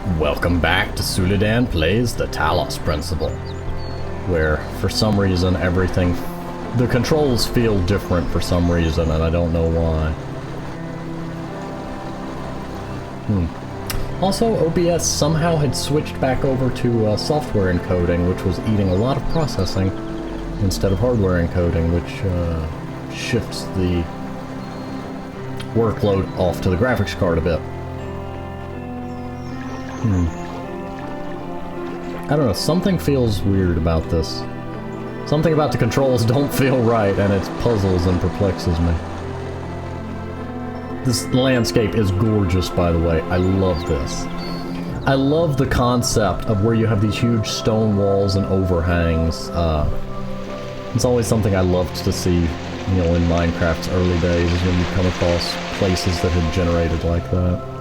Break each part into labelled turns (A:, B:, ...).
A: Welcome back to Suladan Plays the Talos Principle, where for some reason the controls feel different for some reason, and I don't know why. Also, OBS somehow had switched back over to software encoding, which was eating a lot of processing instead of hardware encoding, which shifts the workload off to the graphics card a bit. I don't know, something feels weird about this. Something about the controls don't feel right, and it puzzles and perplexes me. This landscape is gorgeous, by the way. I love this. I love the concept of where you have these huge stone walls and overhangs. It's always something I loved to see, you know, in Minecraft's early days, is when you come across places that had generated like that.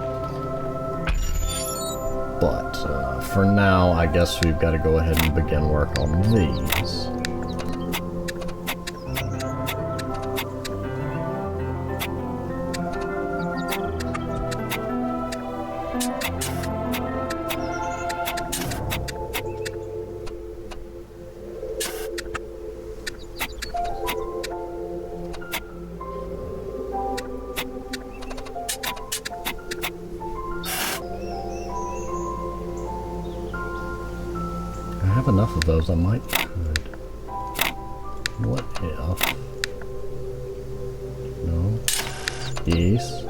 A: But, for now, I guess we've got to go ahead and begin work on these. I have enough of those, I might could. What if? No. Yes.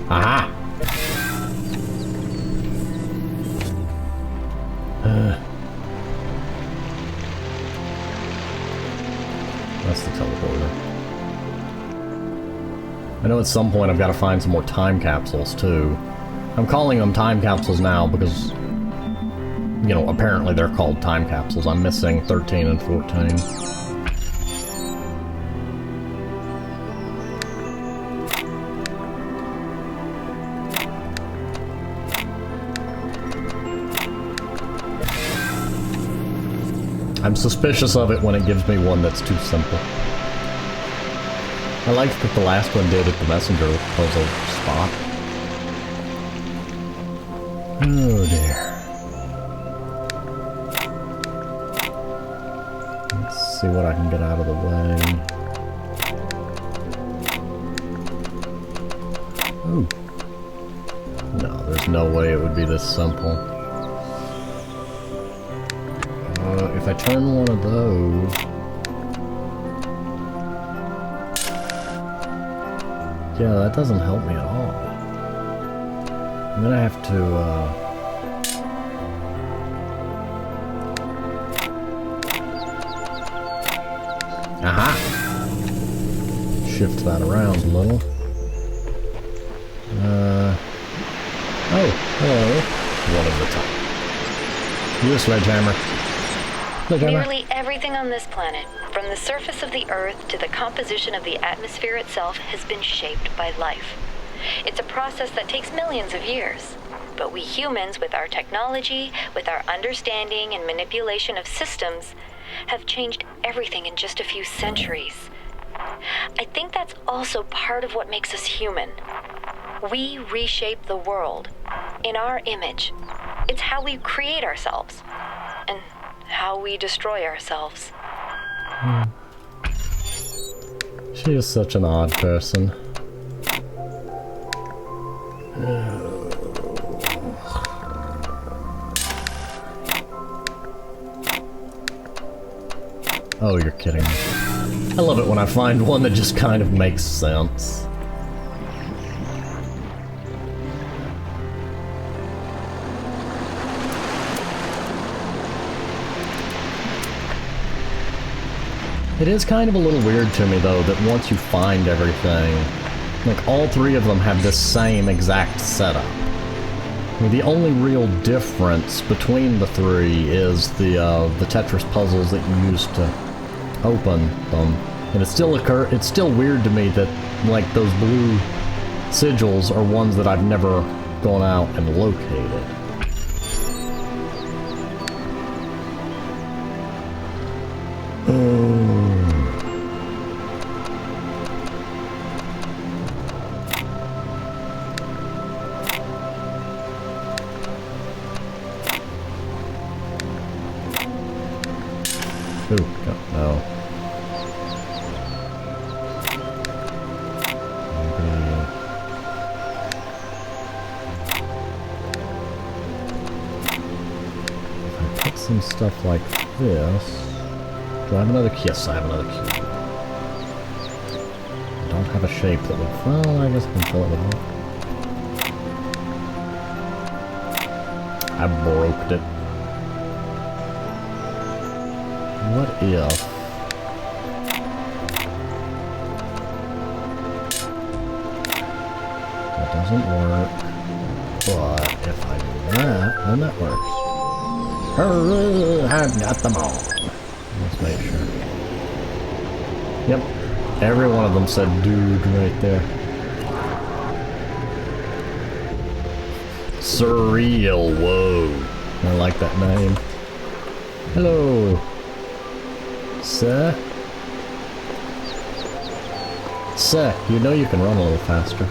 A: Aha! That's the teleporter. I know at some point I've got to find some more time capsules too. I'm calling them time capsules now because, you know, apparently they're called time capsules. I'm missing 13 and 14. I'm suspicious of it when it gives me one that's too simple. I liked that the last one did at the messenger puzzle spot. Oh dear. Let's see what I can get out of the way. Ooh. No, there's no way it would be this simple. If I turn one of those... Yeah, that doesn't help me at all. I'm gonna have to, Aha! Shift that around a little. Oh, hello. One of the top. You a sledgehammer.
B: Nearly everything on this planet, from the surface of the Earth to the composition of the atmosphere itself, has been shaped by life. It's a process that takes millions of years. But we humans, with our technology, with our understanding and manipulation of systems, have changed everything in just a few centuries. I think that's also part of what makes us human. We reshape the world in our image. It's how we create ourselves. And how we destroy ourselves.
A: She is such an odd person. Oh, you're kidding me. I love it when I find one that just kind of makes sense. It is kind of a little weird to me, though, that once you find everything, like, all three of them have this same exact setup. I mean, the only real difference between the three is the Tetris puzzles that you use to open them. And it's still weird to me that, like, those blue sigils are ones that I've never gone out and located. Ooh, no. Some stuff like this. Do I have another key? Yes, I have another key. I don't have a shape that would... Well, I guess I can fill it with one. I broke it. What if... That doesn't work. But if I do that, then that works. I've got them all. Let's make sure. Yep. Every one of them said dude right there. Surreal, whoa. I like that name. Hello. Sir? Sir, you know you can run a little faster.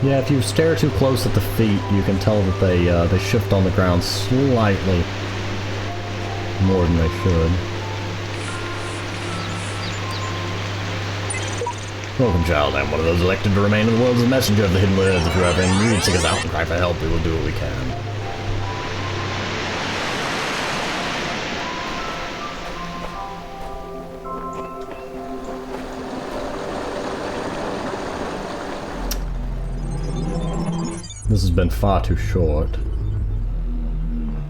A: Yeah, if you stare too close at the feet, you can tell that they shift on the ground slightly more than they should. Welcome, child. I'm one of those elected to remain in the world as a messenger of the hidden words. If you ever in need, seek us out and cry for help. We will do what we can. This has been far too short.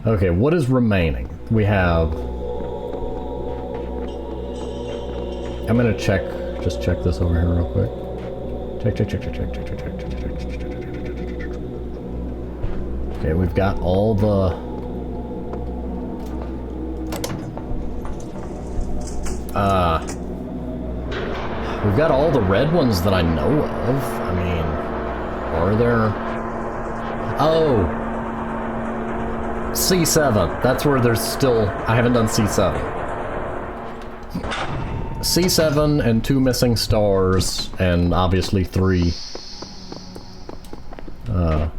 A: Okay, what is remaining? We have... I'm gonna check, just check this over here real quick. Check. Okay, we've got all the... we've got all the red ones that I know of. I mean, are there... Oh! C7. That's where there's still... I haven't done C7. C7 and 2 missing stars, and obviously 3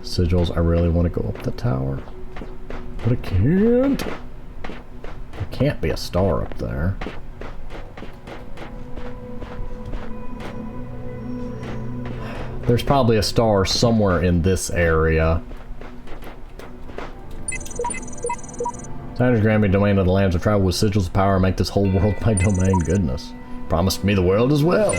A: sigils. I really want to go up the tower. But I can't. There can't be a star up there. There's probably a star somewhere in this area. Signers grant me domain of the lands of travel with sigils of power and make this whole world my domain. Goodness. Promised me the world as well.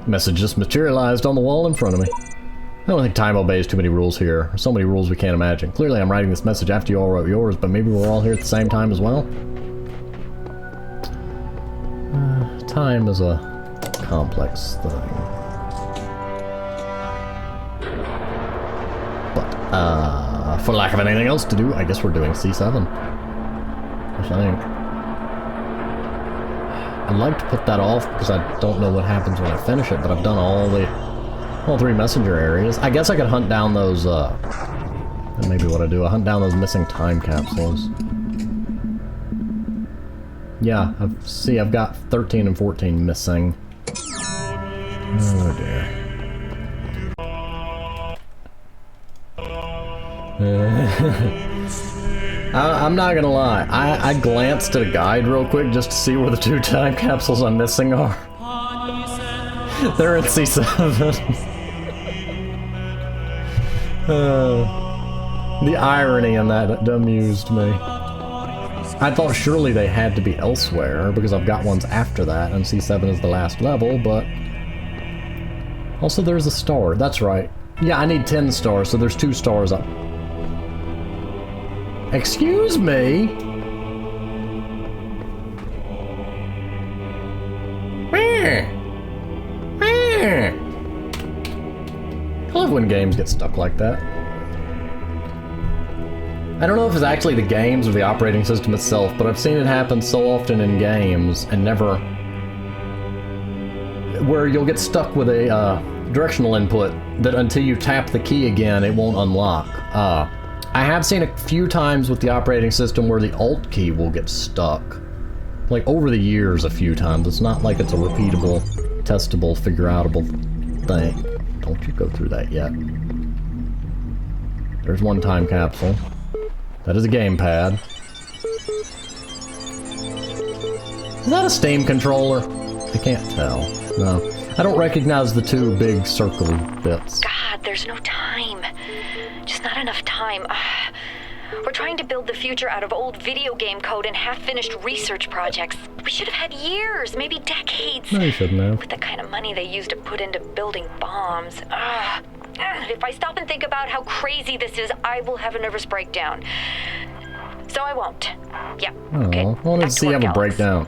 A: Message just materialized on the wall in front of me. I don't think time obeys too many rules here. There's so many rules we can't imagine. Clearly I'm writing this message after you all wrote yours, but maybe we're all here at the same time as well? Time is a complex thing. But, for lack of anything else to do, I guess we're doing C7. I think. I'd like to put that off because I don't know what happens when I finish it, but I've done all 3 messenger areas. I guess I could hunt down those, that may be what I do. I hunt down those missing time capsules. Yeah, I've got 13 and 14 missing. Oh dear. I'm not gonna lie, I glanced at a guide real quick just to see where the 2 time capsules I'm missing are. They're in C7. The irony in that amused me. I thought surely they had to be elsewhere, because I've got ones after that, and C7 is the last level, but... Also there's a star, that's right. Yeah, I need 10 stars, so there's 2 stars up. Excuse me? I love when games get stuck like that. I don't know if it's actually the games or the operating system itself, but I've seen it happen so often in games and never... where you'll get stuck with a directional input that until you tap the key again, it won't unlock. I have seen a few times with the operating system where the Alt key will get stuck. Like, over the years a few times. It's not like it's a repeatable, testable, figure-outable thing. Don't you go through that yet. There's one time capsule. That is a gamepad. Is that a Steam controller? I can't tell. No. I don't recognize the two big circle bits.
B: God, there's no time. Just not enough time. We're trying to build the future out of old video game code and half-finished research projects. We should have had years, maybe decades.
A: No, you shouldn't have.
B: With the kind of money they used to put into building bombs. If I stop and think about how crazy this is, I will have a nervous breakdown. So I won't. Yeah, okay.
A: I wanted to see you have a breakdown.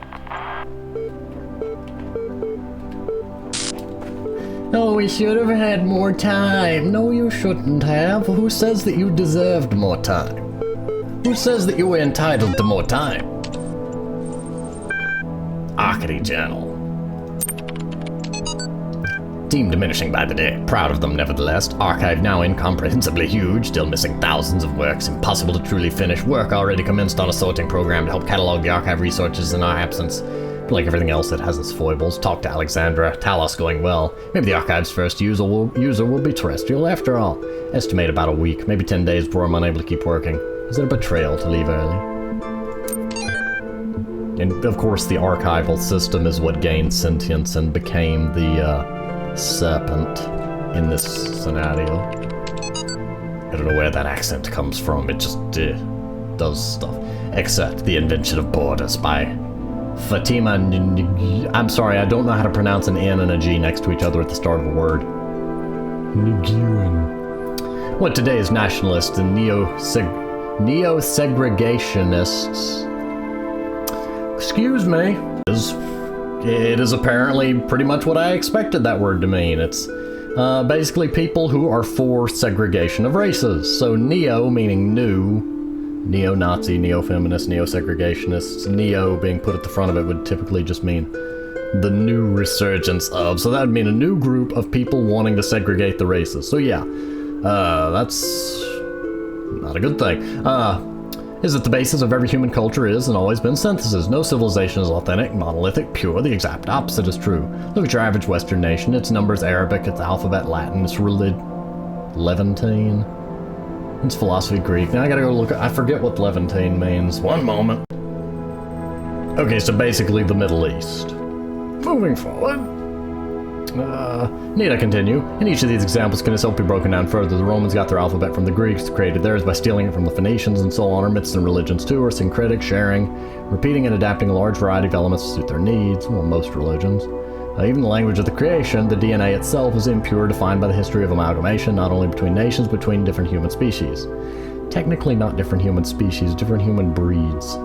A: Oh, we should have had more time. No, you shouldn't have. Who says that you deserved more time? Who says that you were entitled to more time? Arcady Journal. Team diminishing by the day. Proud of them, nevertheless. Archive now incomprehensibly huge, still missing thousands of works. Impossible to truly finish. Work already commenced on a sorting program to help catalog the archive resources in our absence. But like everything else, it has its foibles. Talk to Alexandra. Talos going well. Maybe the archive's first user will be terrestrial after all. Estimate about a week, maybe 10 days before I'm unable to keep working. Is it a betrayal to leave early? And of course the archival system is what gained sentience and became the serpent in this scenario. I don't know where that accent comes from, it just does stuff. Except the invention of borders by Fatima I'm sorry, I don't know how to pronounce an N and a G next to each other at the start of a word. Nguyen. What today's nationalists and neo-segregationists, excuse me, it is apparently pretty much what I expected that word to mean. It's basically people who are for segregation of races. So neo meaning new, neo-Nazi, neo-feminist, neo-segregationists. Neo being put at the front of it would typically just mean the new resurgence of. So that would mean a new group of people wanting to segregate the races. So yeah, that's not a good thing. Is that the basis of every human culture is and always been synthesis. No civilization is authentic, monolithic, pure. The exact opposite is true. Look at your average Western nation. Its numbers Arabic, its alphabet Latin, its Levantine. It's philosophy Greek. Now I gotta go look at, I forget what Levantine means. One moment. Okay, so basically the Middle East. Moving forward. Need I continue? In each of these examples can itself be broken down further. The Romans got their alphabet from the Greeks, created theirs by stealing it from the Phoenicians, and so on. Our myths and religions too are syncretic, sharing, repeating and adapting a large variety of elements to suit their needs. Well, most religions. Even the language of the creation, the DNA itself, is impure, defined by the history of amalgamation, not only between nations, but between different human species. Technically not different human species, different human breeds.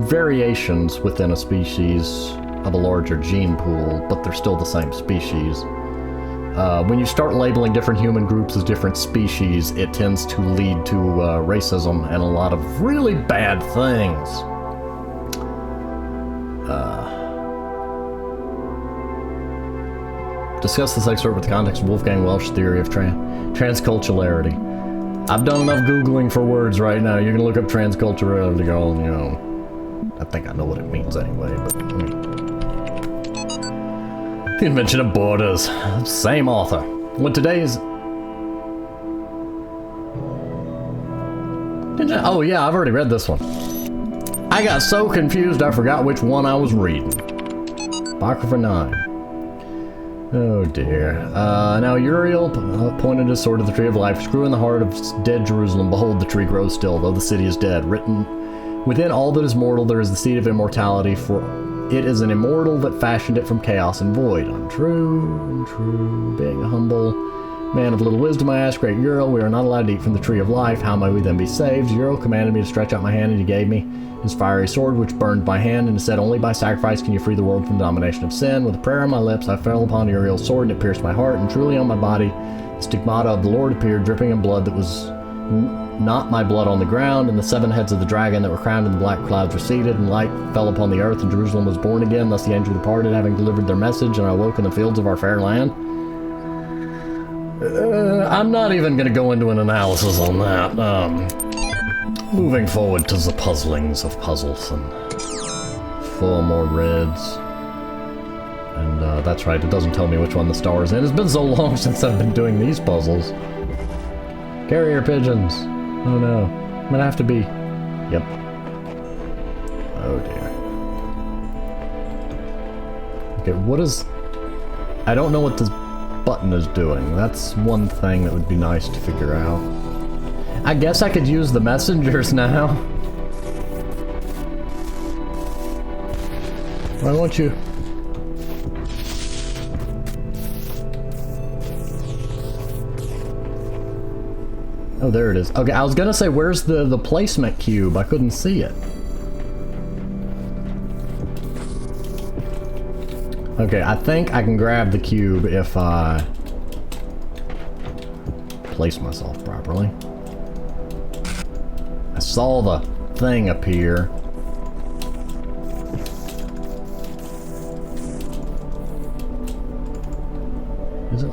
A: Variations within a species of a larger gene pool, but they're still the same species. When you start labeling different human groups as different species, it tends to lead to racism and a lot of really bad things. Discuss this excerpt with the context of Wolfgang Welch's theory of transculturality. I've done enough Googling for words right now. You can look up transculturality, girl, you know. I think I know what it means anyway, but I mean, the invention of borders. Same author. What today's... Oh yeah, I've already read this one. I got so confused I forgot which one I was reading. Apocrypha 9. Oh dear. Now Uriel pointed his sword to the tree of life. Screw in the heart of dead Jerusalem. Behold, the tree grows still, though the city is dead. Written, within all that is mortal there is the seed of immortality, for it is an immortal that fashioned it from chaos and void. Untrue, untrue. Being a humble man of little wisdom, I ask, great Uriel, we are not allowed to eat from the tree of life. How may we then be saved? Uriel commanded me to stretch out my hand, and he gave me his fiery sword, which burned my hand, and said, only by sacrifice can you free the world from the domination of sin. With a prayer on my lips, I fell upon Uriel's sword, and it pierced my heart, and truly on my body the stigmata of the Lord appeared, dripping in blood that was not my blood on the ground, and the 7 heads of the dragon that were crowned in the black clouds receded, and light fell upon the earth, and Jerusalem was born again. Thus the angel departed, having delivered their message, and I awoke in the fields of our fair land. I'm not even going to go into an analysis on that. Moving forward to the puzzlings of puzzles, and 4 more reds. And that's right, it doesn't tell me which one the star is in. It's been so long since I've been doing these puzzles. Carrier pigeons. Oh no. I'm gonna have to be... Yep. Oh dear. Okay, what is... I don't know what this button is doing. That's one thing that would be nice to figure out. I guess I could use the messengers now. Why won't you... Oh, there it is. Okay, I was gonna say, where's the placement cube? I couldn't see it. Okay, I think I can grab the cube if I place myself properly. I saw the thing appear. Is it?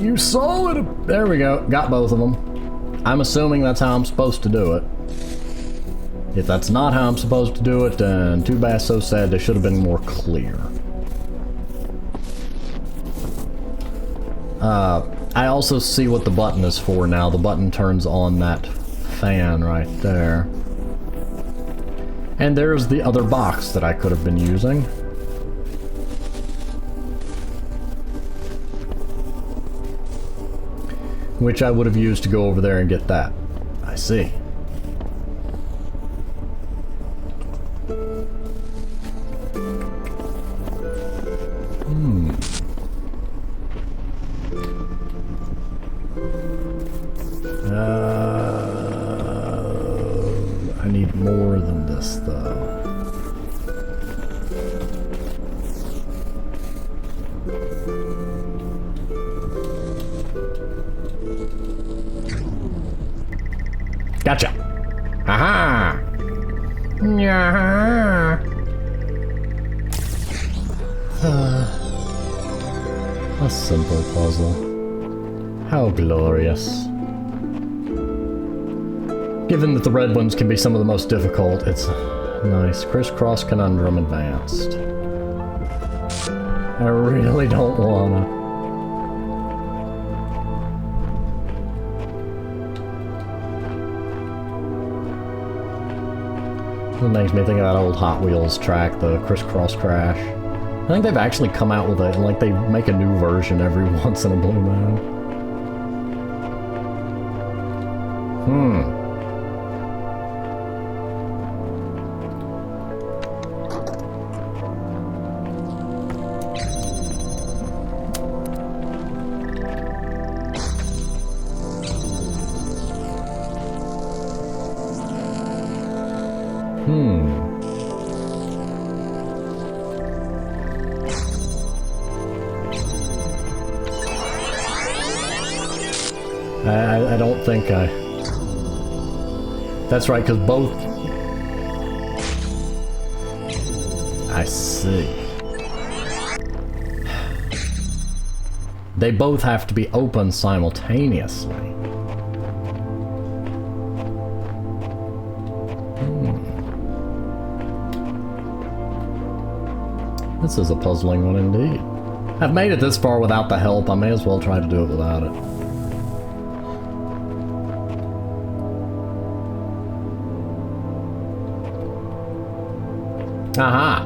A: You saw it! There we go. Got both of them. I'm assuming that's how I'm supposed to do it. If that's not how I'm supposed to do it, then too bad, so sad. They should have been more clear. I also see what the button is for now. The button turns on that fan right there. And there's the other box that I could have been using. Which I would have used to go over there and get that. I see. I need more than this, though. Gotcha. Aha! Yeah. A simple puzzle. How glorious. Given that the red ones can be some of the most difficult, it's nice. Crisscross conundrum advanced. I really don't wanna. It makes me think of that old Hot Wheels track, the Crisscross Crash. I think they've actually come out with it, like they make a new version every once in a blue moon. I don't think I... That's right, because both... I see. They both have to be open simultaneously. This is a puzzling one indeed. I've made it this far without the help. I may as well try to do it without it. Aha!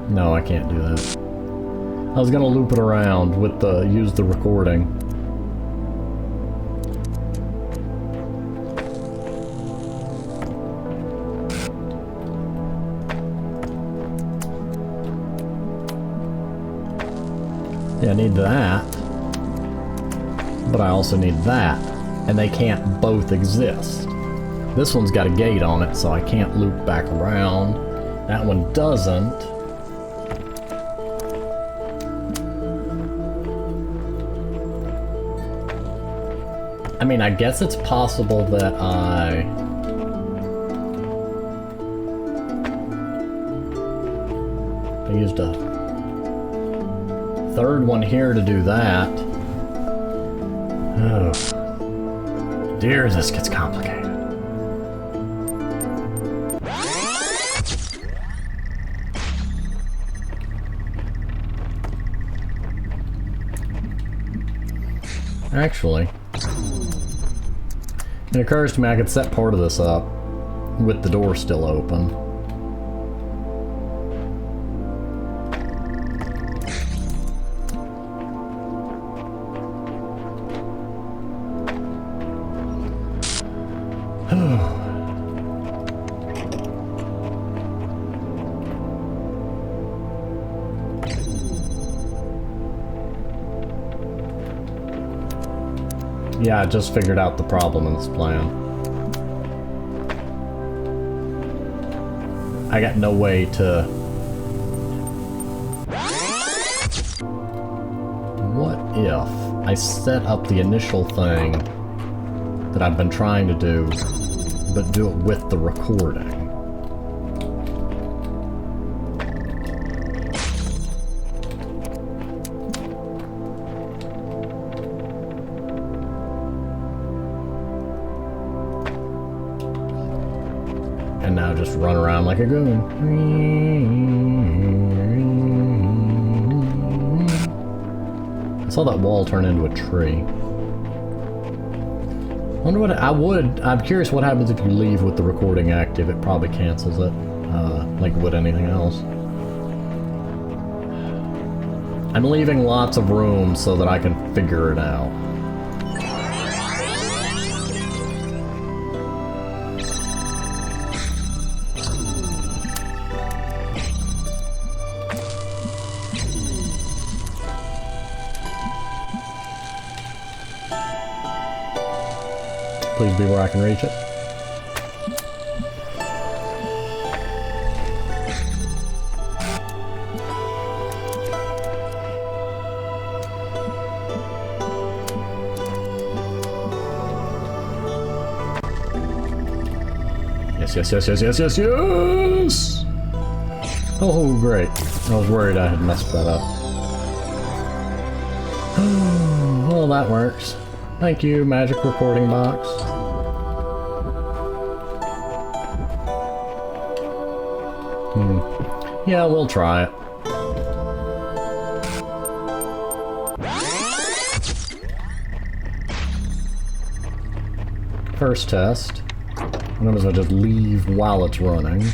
A: No, I can't do that. I was gonna loop it around with the use the recording. Yeah, I need that, but I also need that, and they can't both exist. This one's got a gate on it, so I can't loop back around. That one doesn't. I mean, I guess it's possible that I used a third one here to do that. Oh. Dear, this gets complicated. Actually, it occurs to me I could set part of this up with the door still open. Yeah, I just figured out the problem in this plan. I got no way to... What if I set up the initial thing that I've been trying to do, but do it with the recording? And now just run around like a goon. I saw that wall turn into a tree. Wonder what I'm curious what happens if you leave with the recording active. It probably cancels it, like it would anything else. I'm leaving lots of room so that I can figure it out. Please be where I can reach it. Yes, yes, yes, yes, yes, yes, yes! Oh, great. I was worried I had messed that up. Well, that works. Thank you, magic recording box. Yeah, we'll try it. First test. What happens if I just leave while it's running?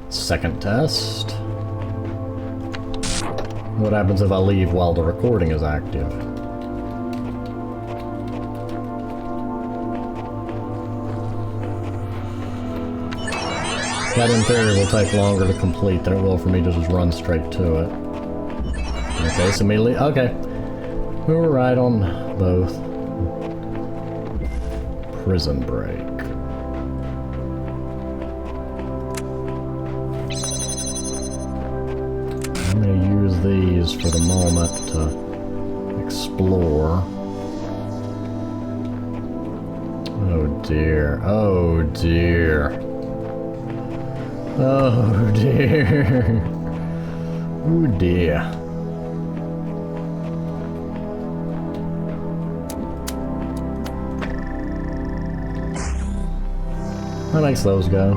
A: Second test. What happens if I leave while the recording is active? That in theory will take longer to complete than it will for me to just run straight to it. Okay, so immediately, okay. We were right on both. Prison break. I'm going to use these for the moment to explore. Oh dear, oh dear. Oh dear. Oh dear. That makes those go.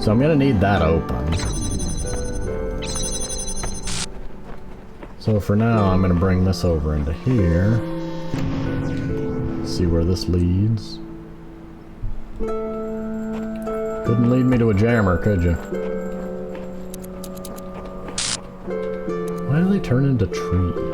A: So I'm gonna need that open. So for now, I'm gonna bring this over into here. See where this leads. Couldn't lead me to a jammer, could you? Why do they turn into trees?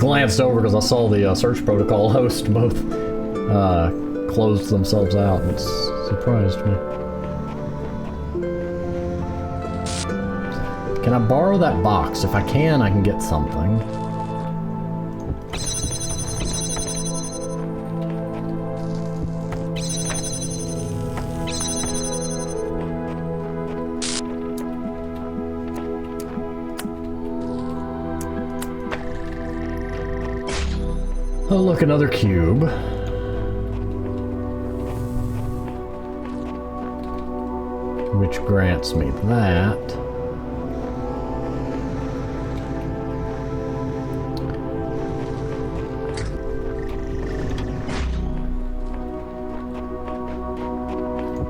A: glanced over because I saw the search protocol host both closed themselves out. It surprised me. Can I borrow that box? If I can get something. Oh, look, another cube. Which grants me that.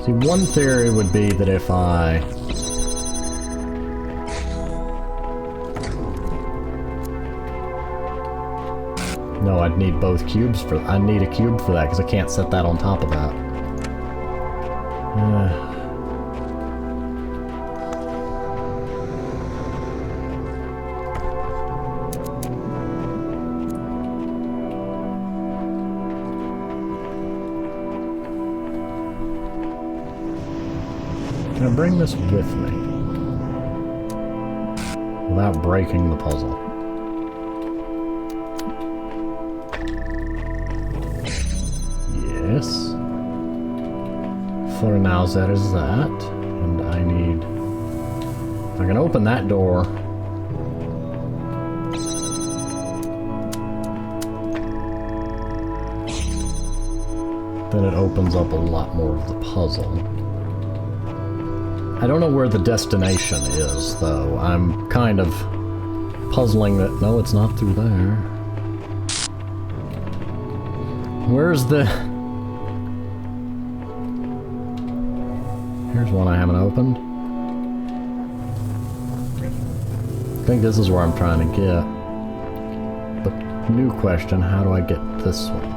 A: See, one theory would be that if I... No, I'd need both cubes for... I need a cube for that, because I can't set that on top of that. Can I bring this with me? Without breaking the puzzle. Yes. For now, that is that. And I need... If I can open that door... then it opens up a lot more of the puzzle. I don't know where the destination is, though. I'm kind of puzzling that... No, it's not through there. Where's the... Here's one I haven't opened. I think this is where I'm trying to get. But new question, how do I get this one?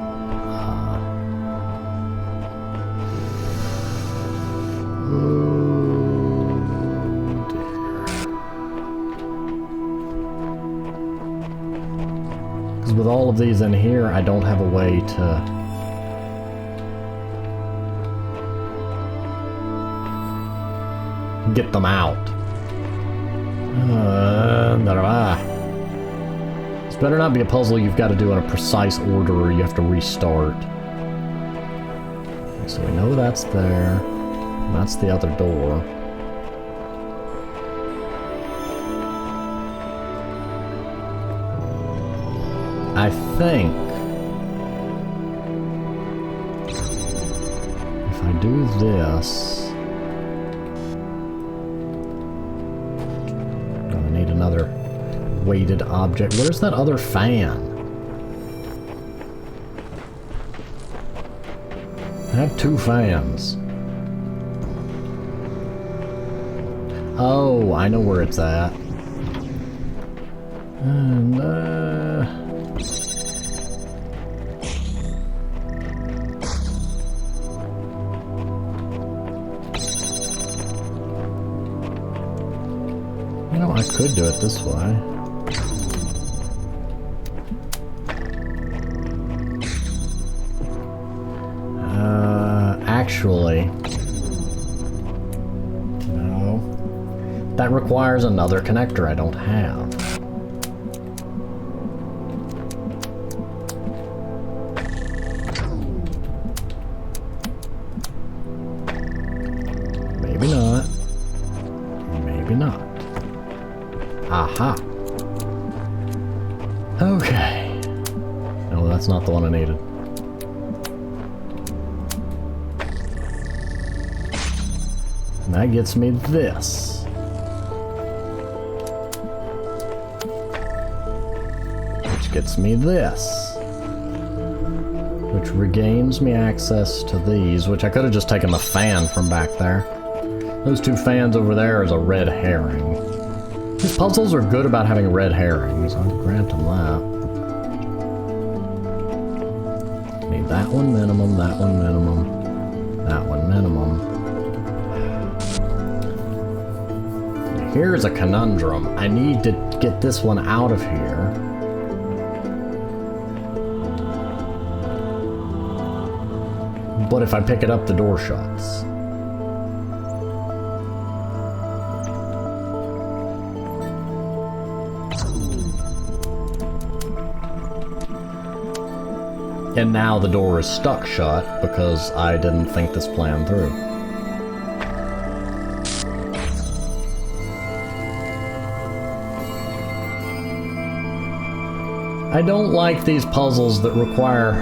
A: Because with all of these in here, I don't have a way to... get them out. This better not be a puzzle you've got to do in a precise order or you have to restart. Okay, so we know that's there. And that's the other door. I think if I do this, I need another weighted object. Where's that other fan? I have two fans. Oh, I know where it's at. And, you know, I could do it this way. Actually... that requires another connector I don't have. Maybe not. Maybe not. Aha. Okay. No, that's not the one I needed. And that gets me this. Gets me this, which regains me access to these, which I could have just taken the fan from back there. Those two fans over there is a red herring. These puzzles are good about having red herrings. I'll grant them that. Need that one minimum, that one minimum, that one minimum. Here's a conundrum. I need to get this one out of here. But if I pick it up, the door shuts. And now the door is stuck shut because I didn't think this plan through. I don't like these puzzles that require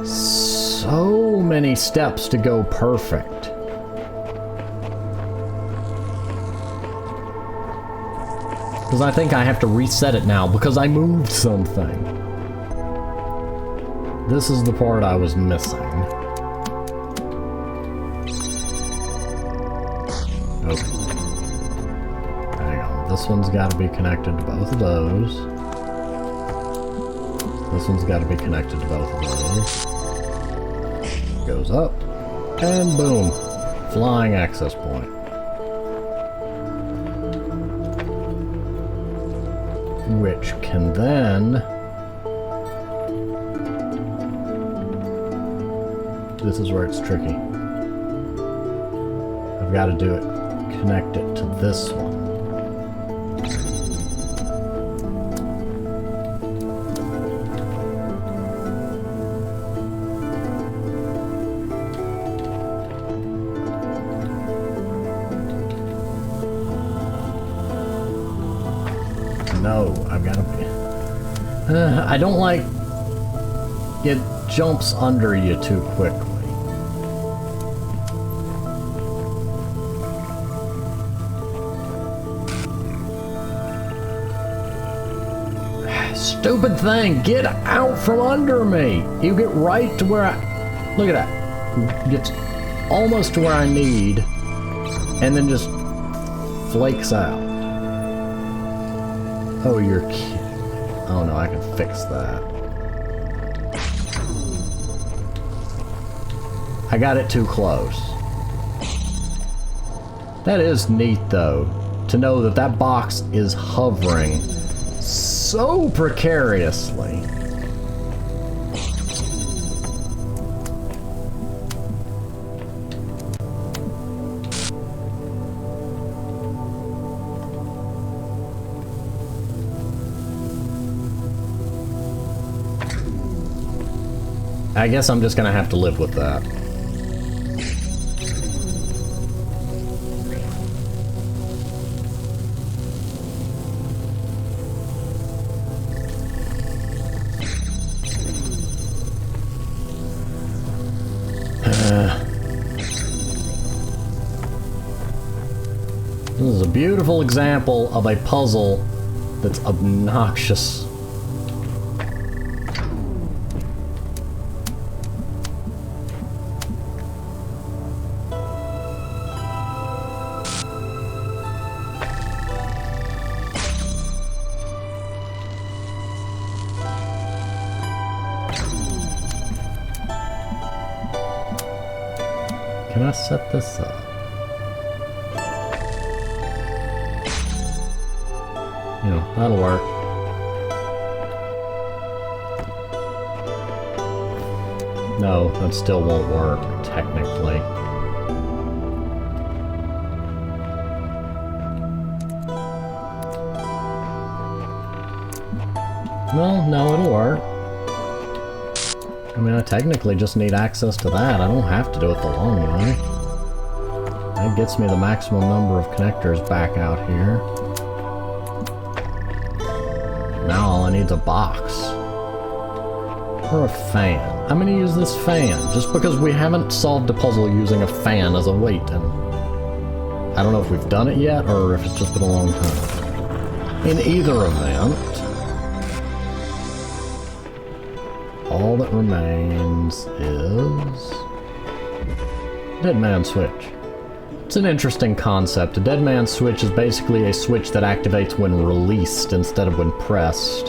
A: so many steps to go perfect. Because I think I have to reset it now because I moved something. This is the part I was missing. Okay. Hang on. This one's got to be connected to both of those. This one's got to be connected to both of those. Goes up. And boom. Flying access point. Which can then... This is where it's tricky. I've got to do it, connect it to this one. No, I've got to be... I don't like... It jumps under you too quickly. Stupid thing, get out from under me! You get right to where I... Look at that. Gets almost to where I need, and then just flakes out. Oh, you're kidding. Oh no, I can fix that. I got it too close. That is neat, though, to know that that box is hovering so precariously. I guess I'm just gonna have to live with that. This is a beautiful example of a puzzle that's obnoxious. Can I set this up? Yeah, that'll work. No, that still won't work, technically. No, it'll work. I mean, I technically just need access to that. I don't have to do it the long way. That gets me the maximum number of connectors back out here. Now all I need is a box. Or a fan. I'm gonna use this fan, just because we haven't solved a puzzle using a fan as a weight, and I don't know if we've done it yet, or if it's just been a long time. In either event, all that remains is... Dead Man Switch. It's an interesting concept. A Dead Man Switch is basically a switch that activates when released instead of when pressed.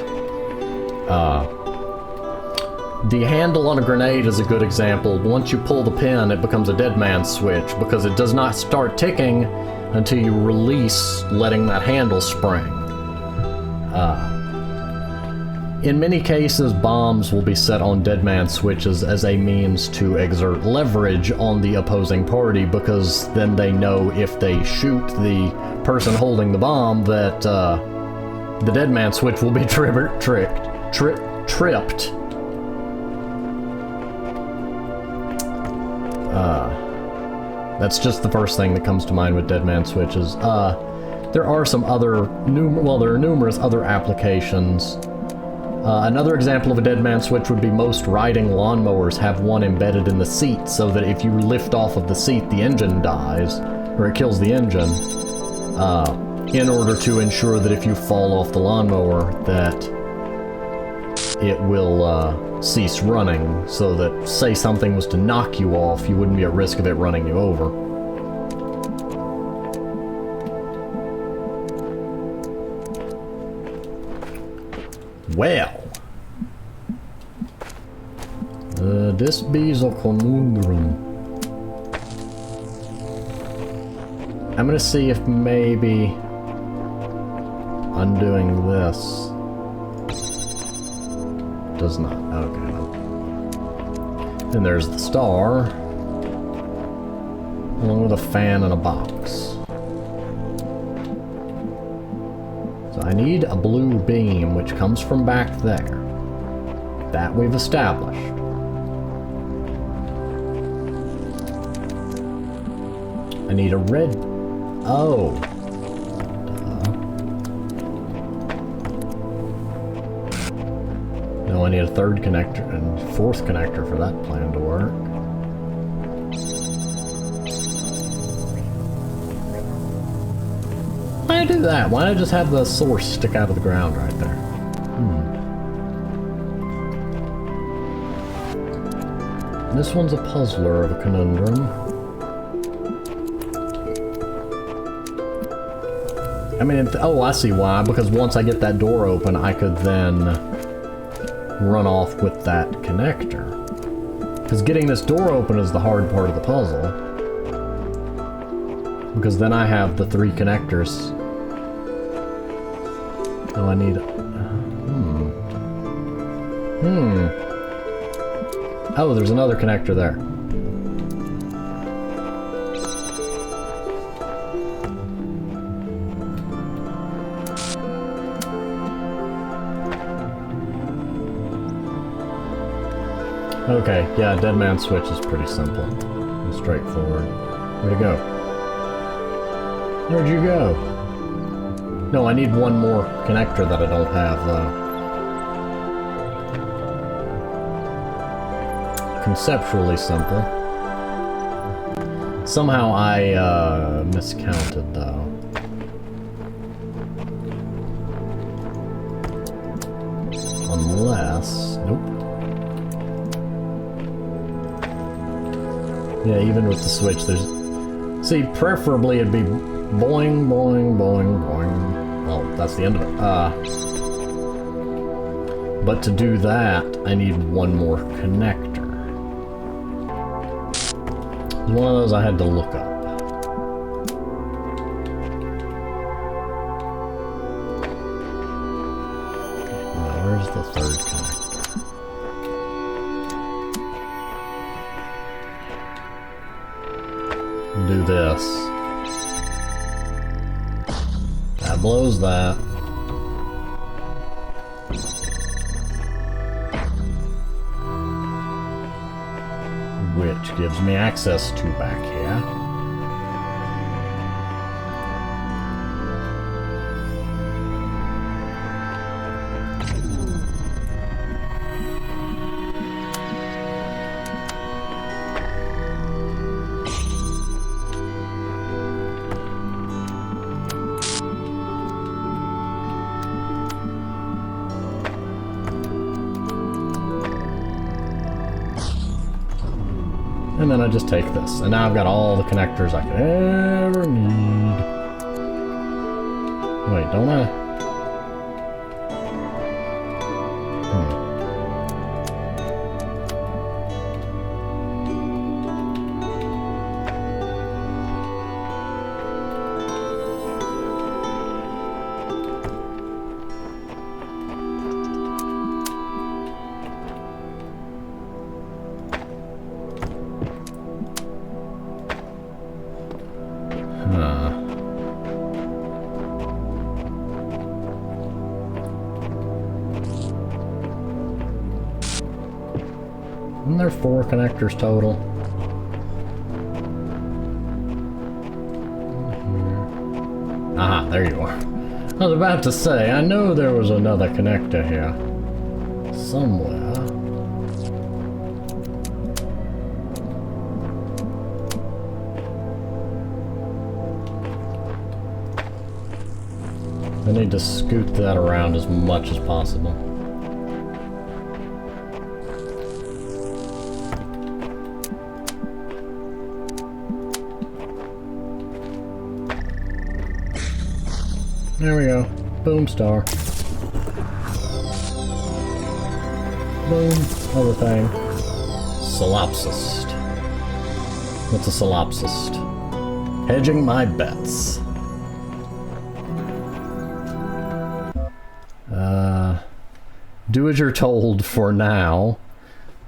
A: The handle on a grenade is a good example. Once you pull the pin, it becomes a Dead Man Switch because it does not start ticking until you release letting that handle spring. In many cases, bombs will be set on dead man switches as a means to exert leverage on the opposing party, because then they know if they shoot the person holding the bomb that the dead man switch will be tripped. That's just the first thing that comes to mind with dead man switches. There are some other there are numerous other applications. Another example of a dead man switch would be most riding lawnmowers have one embedded in the seat, so that if you lift off of the seat, the engine dies, or it kills the engine, in order to ensure that if you fall off the lawnmower, that it will cease running, so that, say something was to knock you off, you wouldn't be at risk of it running you over. Well, this be's a conundrum. I'm gonna see if maybe undoing this does not. Okay. Then there's the star, along with a fan and a box. So I need a blue beam, which comes from back there. That we've established. I need a red... Oh. No, I need a third connector and fourth connector for that plan to work. Why do that? Why not just have the source stick out of the ground right there? This one's a puzzler of a conundrum. I mean, oh, I see why. Because once I get that door open, I could then run off with that connector. Because getting this door open is the hard part of the puzzle. Because then I have the 3 connectors. Oh, I need... Oh, there's another connector there. Okay, yeah, dead man switch is pretty simple and straightforward. Where'd it go? Where'd you go? No, I need one more connector that I don't have, though. Conceptually simple. Somehow I miscounted, though. Unless... Nope. Yeah, even with the switch, there's... See, preferably it'd be boing, boing, boing, boing. Well, that's the end of it. But to do that, I need one more connector. One of those I had to look up. Now, where's the third connector? Do this. That blows that. Which gives me access to back here. And then I just take this. And now I've got all the connectors I could ever need. Wait, don't I? There are 4 connectors total. Aha, there you are. I was about to say, I know there was another connector here. Somewhere. I need to scoot that around as much as possible. There we go. Boom star. Boom. Other thing. Solipsist. What's a solipsist? Hedging my bets. Do as you're told for now,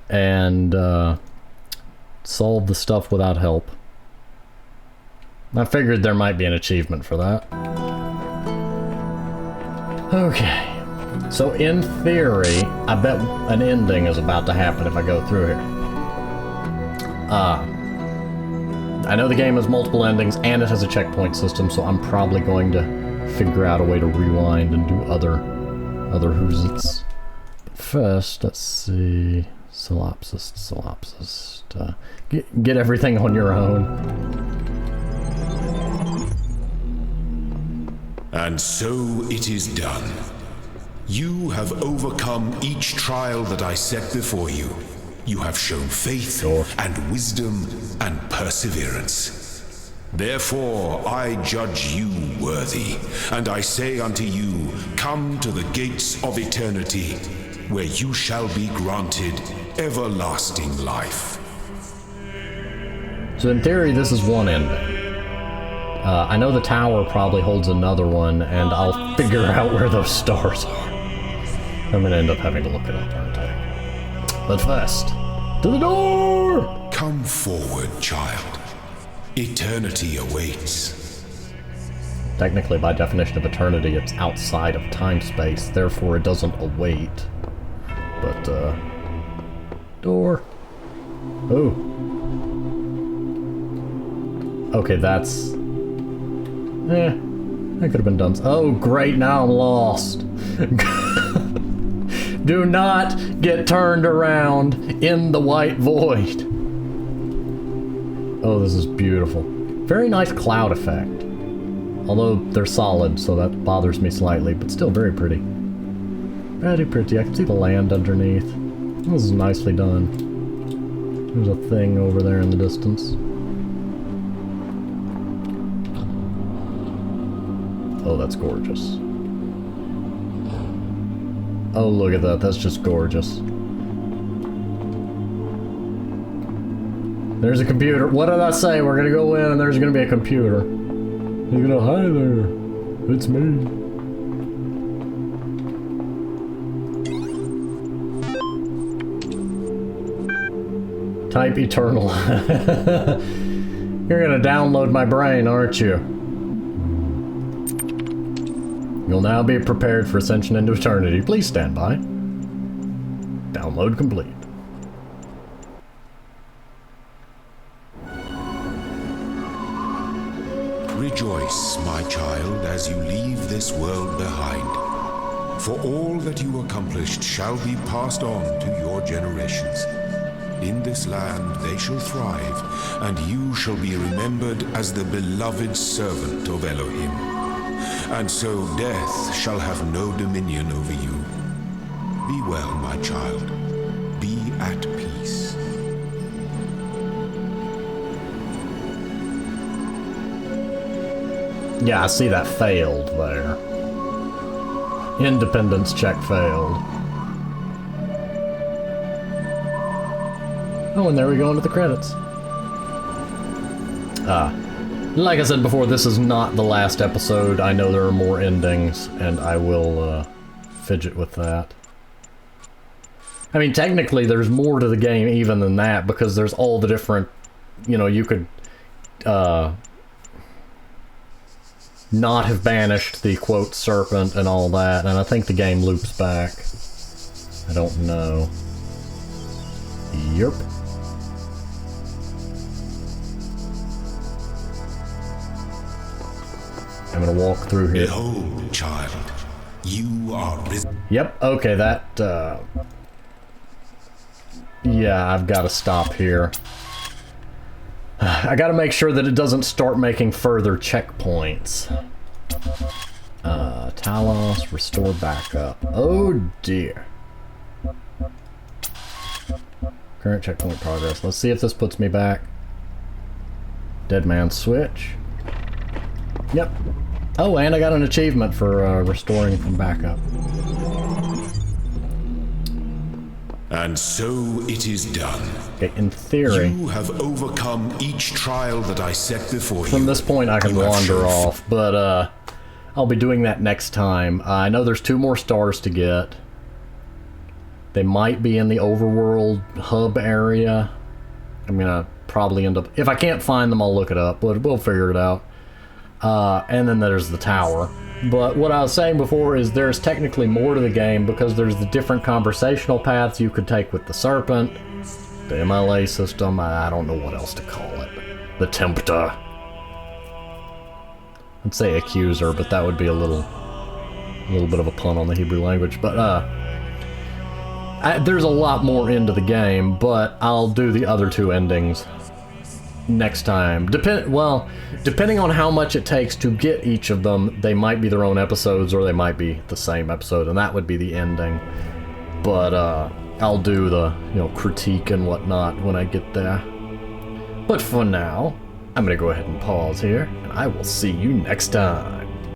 A: and solve the stuff without help. I figured there might be an achievement for that. Okay, so in theory, I bet an ending is about to happen if I go through here. I know the game has multiple endings and it has a checkpoint system, so I'm probably going to figure out a way to rewind and do other hoosits. First, let's see. Solipsist. Get everything on your own.
C: And so it is done. You have overcome each trial that I set before you. You have shown faith and wisdom and perseverance. Therefore I judge you worthy, and I say unto you, come to the gates of eternity, where you shall be granted everlasting life.
A: So in theory, this is one ending. I know the tower probably holds another one, and I'll figure out where those stars are. I'm gonna end up having to look it up, aren't I? But first, to the door!
C: Come forward, child. Eternity awaits.
A: Technically, by definition of eternity, it's outside of time-space, therefore it doesn't await. But, door. Oh. Okay, that's... that could have been done. Oh, great, now I'm lost. Do not get turned around in the white void. Oh, this is beautiful. Very nice cloud effect. Although they're solid, so that bothers me slightly, but still very pretty. Very pretty. I can see the land underneath. This is nicely done. There's a thing over there in the distance. Oh, that's gorgeous. Oh, look at that. That's just gorgeous. There's a computer. What did I say? We're gonna go in and there's gonna be a computer. He's gonna, hi there. It's me. Type eternal. You're gonna download my brain, aren't you? You'll now be prepared for Ascension into Eternity. Please stand by. Download complete.
C: Rejoice, my child, as you leave this world behind. For all that you accomplished shall be passed on to your generations. In this land they shall thrive, and you shall be remembered as the beloved servant of Elohim. And so death shall have no dominion over you. Be well, my child. Be at peace.
A: Yeah, I see that failed there. Independence check failed. Oh, and there we go into the credits. Like I said before, this is not the last episode. I know there are more endings, and I will fidget with that. I mean, technically, there's more to the game even than that, because there's all the different, you know, you could not have banished the, quote, serpent and all that, and I think the game loops back. I don't know. Yep. I'm gonna walk through here.
C: Behold, child, you are risen.
A: Yep, okay, that, yeah, I've got to stop here. I gotta make sure that it doesn't start making further checkpoints. Talos, restore backup. Oh dear. Current checkpoint progress. Let's see if this puts me back. Dead man switch. Yep. Oh, and I got an achievement for restoring from backup.
C: And so it is done.
A: Okay, in theory.
C: You have overcome each trial that I set before you.
A: From this point I can wander off, but I'll be doing that next time. I know there's 2 more stars to get. They might be in the overworld hub area. I'm gonna probably end up... If I can't find them, I'll look it up, but we'll figure it out. And then there's the tower. But what I was saying before is there's technically more to the game because there's the different conversational paths you could take with the Serpent, the MLA system, I don't know what else to call it. The Tempter. I'd say Accuser, but that would be a little bit of a pun on the Hebrew language. But there's a lot more into the game, but I'll do the other 2 endings next time. Depending on how much it takes to get each of them, they might be their own episodes or they might be the same episode, and that would be the ending. But I'll do the, critique and whatnot when I get there. But for now, I'm gonna go ahead and pause here, and I will see you next time.